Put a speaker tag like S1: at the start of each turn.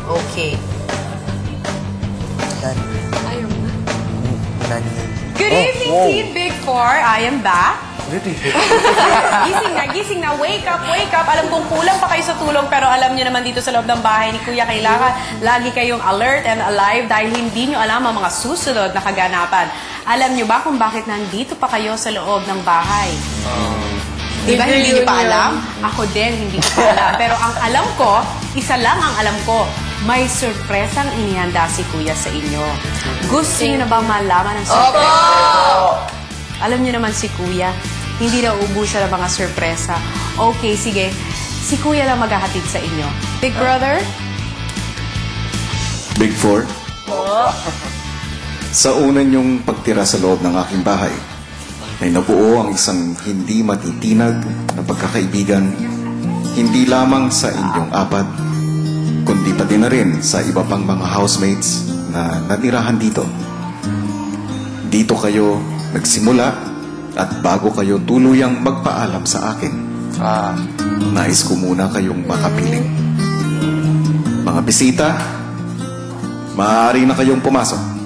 S1: Okay.
S2: Ayaw na.
S1: Good evening, Team Big Four. I am back. Gising na. Wake up. Alam kong kulang pa kayo sa tulong, pero alam niyo naman dito sa loob ng bahay ni Kuya, kailangan lagi kayong alert and alive dahil hindi niyo alam ang mga susunod na kaganapan. Alam niyo ba kung bakit nandito pa kayo sa loob ng bahay? Diba hindi niyo pa alam? Ako din, hindi ko pa alam. Pero ang alam ko, isa lang ang alam ko, may sorpresang inihanda si Kuya sa inyo. Gusto niyo na bang malaman ang sorpresa? Alam niyo naman si Kuya, hindi na uubusan ng mga sorpresa. Okay, sige. Si Kuya lang maghahatid sa inyo. Big Brother?
S3: Big Four? Sa una niyong pagtira sa loob ng aking bahay, ay nabuo ang isang hindi matitinag na pagkakaibigan, hindi lamang sa inyong apat, kundi pati na rin sa iba pang mga housemates na natirahan dito. Dito kayo nagsimula at bago kayo tuluyang magpaalam sa akin, nais ko muna kayong makapiling. Mga bisita, maaari na kayong pumasok.